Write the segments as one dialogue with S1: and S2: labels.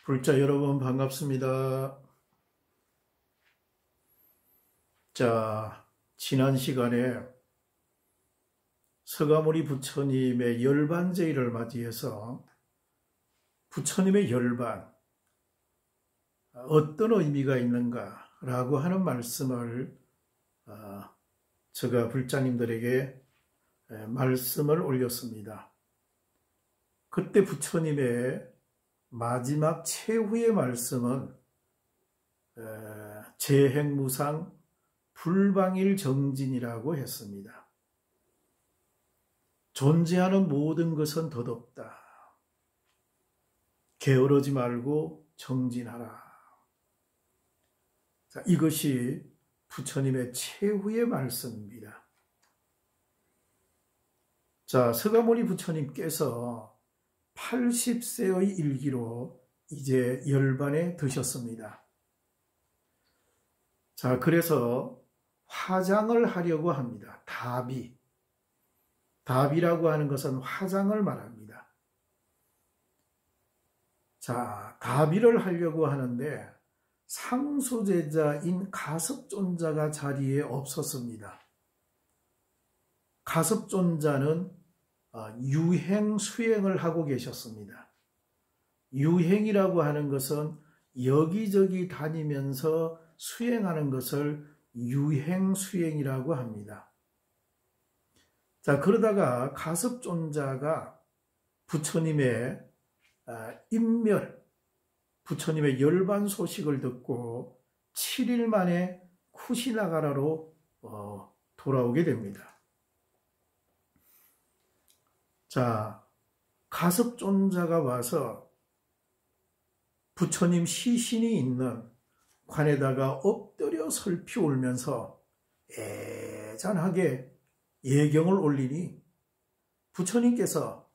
S1: 불자 여러분 반갑습니다. 자, 지난 시간에 서가모니 부처님의 열반제일을 맞이해서 부처님의 열반, 어떤 의미가 있는가라고 하는 말씀을 제가 불자님들에게 말씀을 올렸습니다. 그때 부처님의 마지막 최후의 말씀은 재행무상 불방일 정진이라고 했습니다. 존재하는 모든 것은 덧없다. 게으르지 말고 정진하라. 자, 이것이 부처님의 최후의 말씀입니다. 자, 서가모니 부처님께서 80세의 일기로 이제 열반에 드셨습니다. 자, 그래서 화장을 하려고 합니다. 답이라고 하는 것은 화장을 말합니다. 자, 답이를 하려고 하는데 상수제자인 가섭존자가 자리에 없었습니다. 가섭존자는 유행 수행을 하고 계셨습니다. 유행이라고 하는 것은 여기저기 다니면서 수행하는 것을 유행 수행이라고 합니다. 자, 그러다가 가섭존자가 부처님의 인멸, 부처님의 열반 소식을 듣고 7일 만에 쿠시나가라로 돌아오게 됩니다. 자, 가섭존자가 와서 부처님 시신이 있는 관에다가 엎드려 설피 울면서 애잔하게 예경을 올리니 부처님께서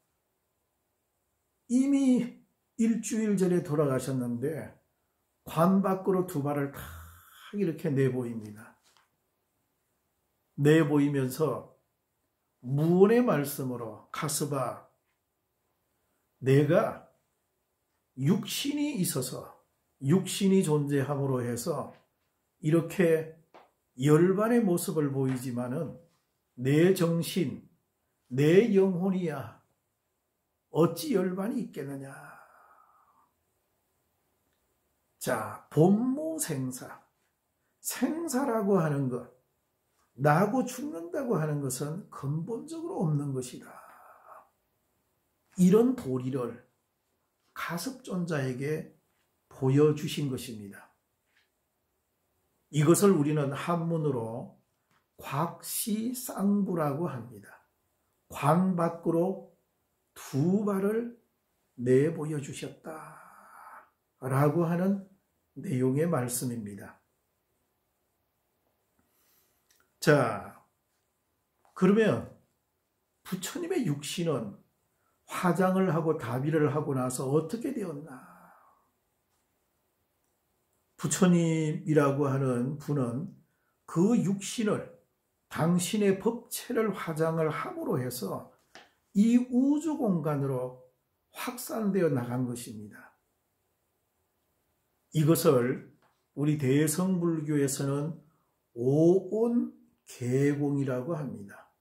S1: 이미 일주일 전에 돌아가셨는데 관 밖으로 두 발을 탁 이렇게 내보입니다. 내보이면서 무언의 말씀으로 가섭아, 내가 육신이 있어서 육신이 존재함으로 해서 이렇게 열반의 모습을 보이지만은 내 정신, 내 영혼이야 어찌 열반이 있겠느냐. 자, 본무생사, 생사라고 하는 것, 나고 죽는다고 하는 것은 근본적으로 없는 것이다. 이런 도리를 가섭존자에게 보여주신 것입니다. 이것을 우리는 한문으로 곽시쌍부라고 합니다. 관 밖으로 두 발을 내보여 주셨다 라고 하는 내용의 말씀입니다. 자, 그러면 부처님의 육신은 화장을 하고 답이를 하고 나서 어떻게 되었나? 부처님이라고 하는 분은 그 육신을 당신의 법체를 화장을 함으로 해서 이 우주 공간으로 확산되어 나간 것입니다. 이것을 우리 대성불교에서는 오온계공이라고 합니다.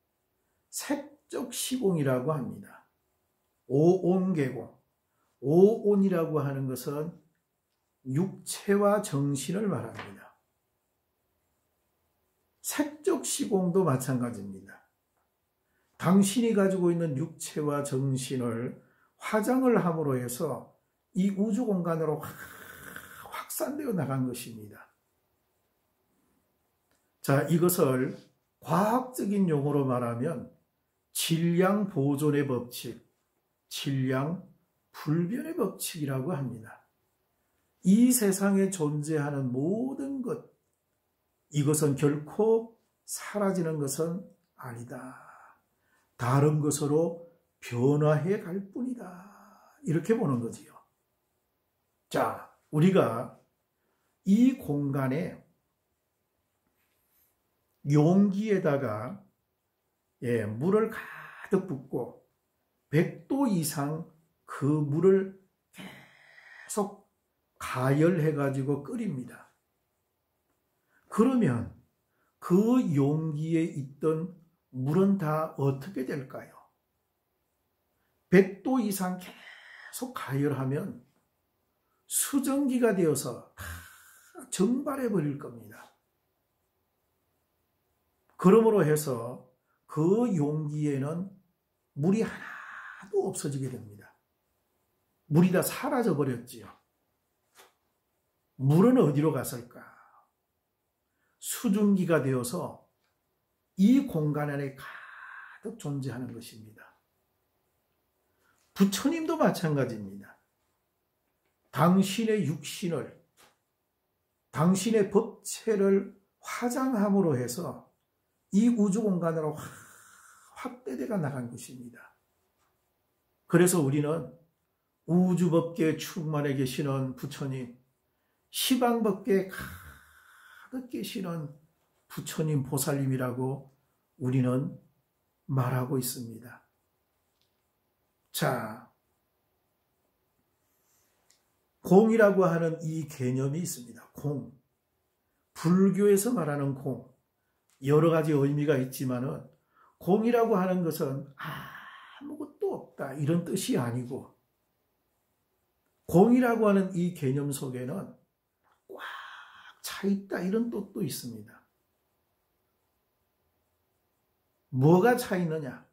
S1: 색적 시공이라고 합니다. 오온계공. 오온이라고 하는 것은 육체와 정신을 말합니다. 색적 시공도 마찬가지입니다. 당신이 가지고 있는 육체와 정신을 화장을 함으로 해서 이 우주 공간으로 확산되어 나간 것입니다. 자, 이것을 과학적인 용어로 말하면 질량 보존의 법칙, 질량 불변의 법칙이라고 합니다. 이 세상에 존재하는 모든 것, 이것은 결코 사라지는 것은 아니다. 다른 것으로 변화해 갈 뿐이다. 이렇게 보는 거지요. 자, 우리가 이 공간에 용기에다가 물을 가득 붓고 100도 이상 그 물을 계속 가열해가지고 끓입니다. 그러면 그 용기에 있던 물은 다 어떻게 될까요? 100도 이상 계속 가열하면 수증기가 되어서 다 증발해 버릴 겁니다. 그러므로 해서 그 용기에는 물이 하나도 없어지게 됩니다. 물이 다 사라져 버렸지요. 물은 어디로 갔을까? 수증기가 되어서 이 공간 안에 가득 존재하는 것입니다. 부처님도 마찬가지입니다. 당신의 육신을, 당신의 법체를 화장함으로 해서 이 우주 공간으로 확대되어 나간 것입니다. 그래서 우리는 우주법계에 충만해 계시는 부처님, 시방법계에 가득 계시는 부처님 보살님이라고 우리는 말하고 있습니다. 자, 공이라고 하는 이 개념이 있습니다. 공. 불교에서 말하는 공. 여러 가지 의미가 있지만은 공이라고 하는 것은 아무것도 없다 이런 뜻이 아니고, 공이라고 하는 이 개념 속에는 꽉 차 있다 이런 뜻도 있습니다. 뭐가 차 있느냐?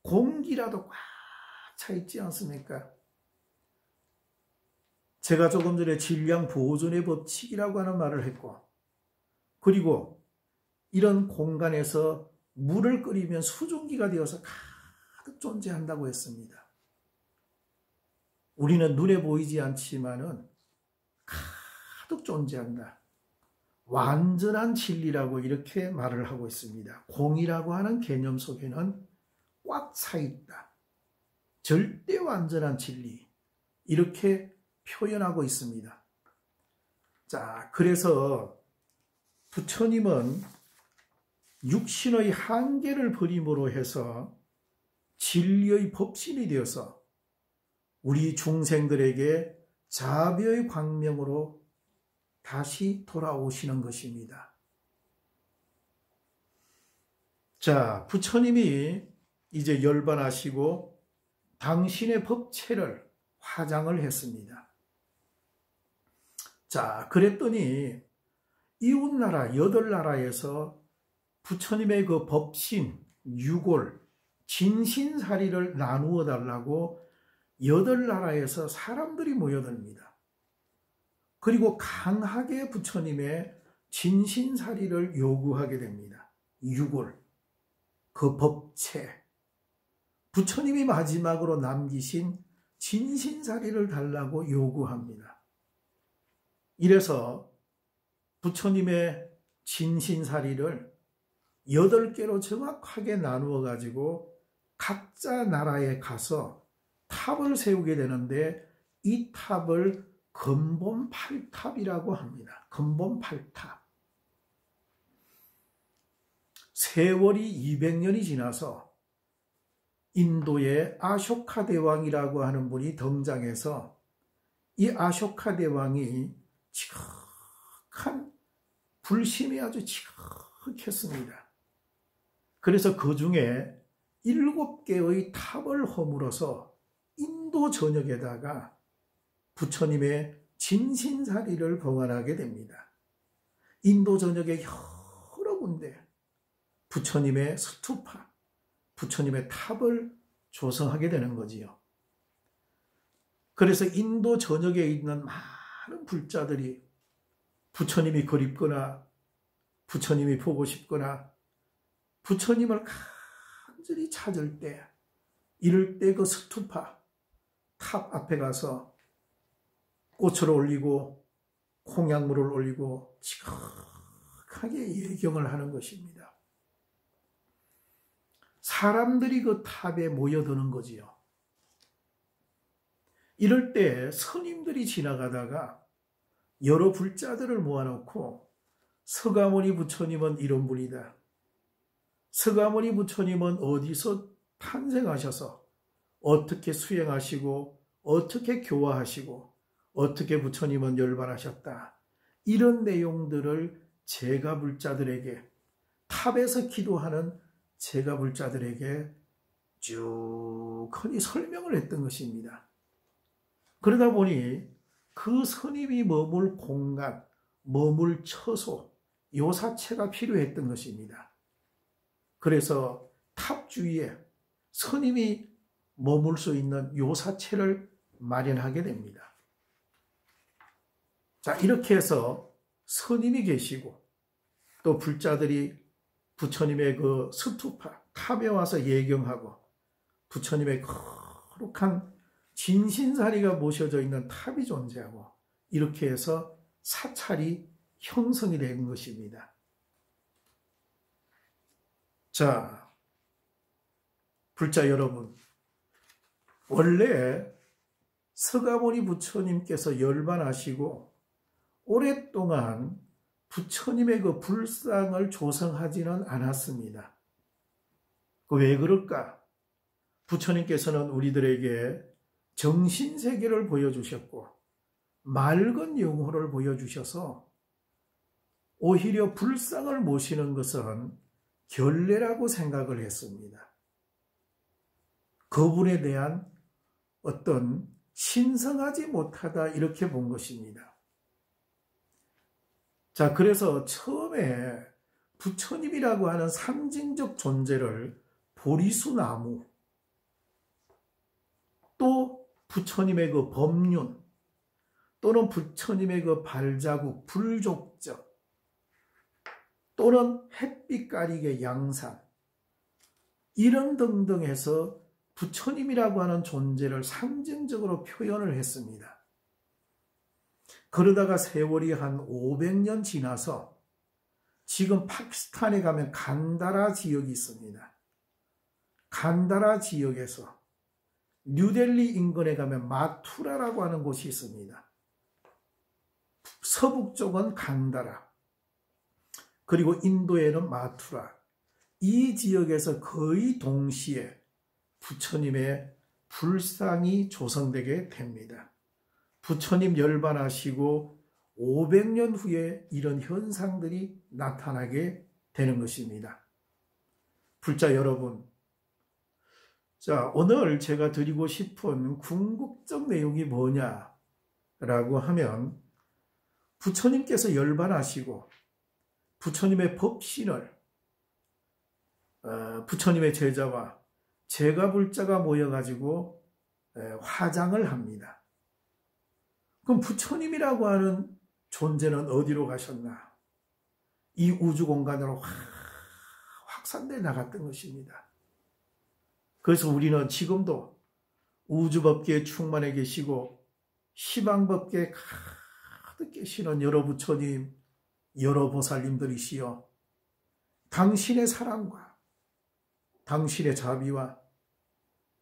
S1: 공기라도 꽉 차 있지 않습니까? 제가 조금 전에 질량 보존의 법칙이라고 하는 말을 했고, 그리고 이런 공간에서 물을 끓이면 수증기가 되어서 가득 존재한다고 했습니다. 우리는 눈에 보이지 않지만은 가득 존재한다. 완전한 진리라고 이렇게 말을 하고 있습니다. 공이라고 하는 개념 속에는 꽉 차 있다. 절대 완전한 진리. 이렇게 표현하고 있습니다. 자, 그래서 부처님은 육신의 한계를 버림으로 해서 진리의 법신이 되어서 우리 중생들에게 자비의 광명으로 다시 돌아오시는 것입니다. 자, 부처님이 이제 열반하시고 당신의 법체를 화장을 했습니다. 자, 그랬더니 이웃나라 8나라에서 부처님의 그 법신, 유골, 진신사리를 나누어 달라고 8나라에서 사람들이 모여듭니다. 그리고 강하게 부처님의 진신사리를 요구하게 됩니다. 유골, 그 법체, 부처님이 마지막으로 남기신 진신사리를 달라고 요구합니다. 이래서 부처님의 진신사리를 8개로 정확하게 나누어 가지고 각자 나라에 가서 탑을 세우게 되는데, 이 탑을 근본팔탑이라고 합니다. 근본팔탑. 세월이 200년이 지나서 인도의 아쇼카 대왕이라고 하는 분이 등장해서, 이 아쇼카 대왕이 지극한 불심이 아주 지극했습니다. 그래서 그 중에 7개의 탑을 허물어서 인도 전역에다가 부처님의 진신사리를 봉헌하게 됩니다. 인도 전역의 여러 군데 부처님의 스투파, 부처님의 탑을 조성하게 되는 거지요. 그래서 인도 전역에 있는 많은 불자들이 부처님이 그립거나 부처님이 보고 싶거나 부처님을 간절히 찾을 때, 이럴 때 그 스투파, 탑 앞에 가서 꽃을 올리고 콩약물을 올리고 지극하게 예경을 하는 것입니다. 사람들이 그 탑에 모여드는 거지요. 이럴 때 스님들이 지나가다가 여러 불자들을 모아놓고, 서가모니 부처님은 이런 분이다. 서가모니 부처님은 어디서 탄생하셔서 어떻게 수행하시고 어떻게 교화하시고 어떻게 부처님은 열반하셨다. 이런 내용들을 제가불자들에게, 탑에서 기도하는 제가불자들에게 쭉 흔히 설명을 했던 것입니다. 그러다 보니 그 스님이 머물 공간, 머물 처소, 요사체가 필요했던 것입니다. 그래서 탑 주위에 스님이 머물 수 있는 요사체를 마련하게 됩니다. 자, 이렇게 해서 스님이 계시고 또 불자들이 부처님의 그 스투파, 탑에 와서 예경하고 부처님의 거룩한 진신사리가 모셔져 있는 탑이 존재하고 이렇게 해서 사찰이 형성이 된 것입니다. 자, 불자 여러분, 원래 서가모니 부처님께서 열반하시고 오랫동안 부처님의 그 불상을 조성하지는 않았습니다. 왜 그럴까? 부처님께서는 우리들에게 정신세계를 보여주셨고 맑은 영혼을 보여주셔서 오히려 불상을 모시는 것은 결례라고 생각을 했습니다. 그분에 대한 어떤 신성하지 못하다 이렇게 본 것입니다. 자, 그래서 처음에 부처님이라고 하는 상징적 존재를 보리수나무, 또 부처님의 그 법륜, 또는 부처님의 그 발자국, 불족적, 또는 햇빛 가리개 양산, 이런 등등 해서 부처님이라고 하는 존재를 상징적으로 표현을 했습니다. 그러다가 세월이 한 500년 지나서 지금 파키스탄에 가면 간다라 지역이 있습니다. 간다라 지역에서 뉴델리 인근에 가면 마투라라고 하는 곳이 있습니다. 서북쪽은 간다라, 그리고 인도에는 마투라. 이 지역에서 거의 동시에 부처님의 불상이 조성되게 됩니다. 부처님 열반하시고 500년 후에 이런 현상들이 나타나게 되는 것입니다. 불자 여러분, 자, 오늘 제가 드리고 싶은 궁극적 내용이 뭐냐라고 하면 부처님께서 열반하시고 부처님의 법신을 부처님의 제자와 제가불자가 모여가지고 화장을 합니다. 그럼 부처님이라고 하는 존재는 어디로 가셨나? 이 우주 공간으로 확산되어 나갔던 것입니다. 그래서 우리는 지금도 우주법계에 충만해 계시고 시방법계에 가득 계시는 여러 부처님, 여러 보살님들이시여, 당신의 사랑과 당신의 자비와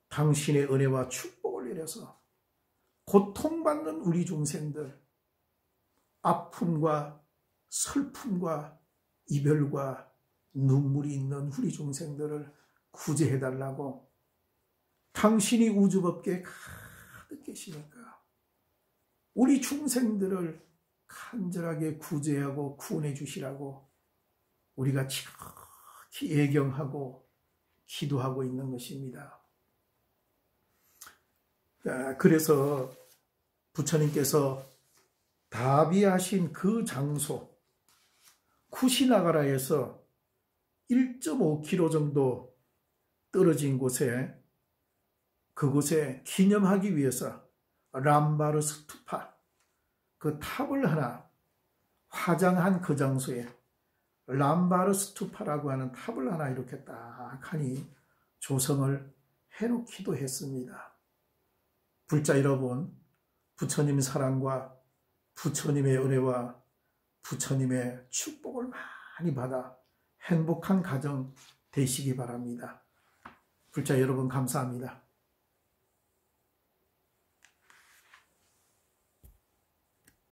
S1: 당신의 은혜와 축복을 내려서 고통받는 우리 중생들, 아픔과 슬픔과 이별과 눈물이 있는 우리 중생들을 구제해달라고 당신이 우주법계에 가득 계시니까 우리 중생들을 간절하게 구제하고 구원해 주시라고 우리가 지극히 애경하고 기도하고 있는 것입니다. 그래서 부처님께서 다비하신 그 장소 쿠시나가라에서 1.5km 정도 떨어진 곳에, 그곳에 기념하기 위해서 람바르 스투파, 그 탑을 하나 화장한 그 장소에 람바르 스투파라고 하는 탑을 하나 이렇게 딱 하니 조성을 해놓기도 했습니다. 불자 여러분, 부처님 사랑과 부처님의 은혜와 부처님의 축복을 많이 받아 행복한 가정 되시기 바랍니다. 불자 여러분 감사합니다.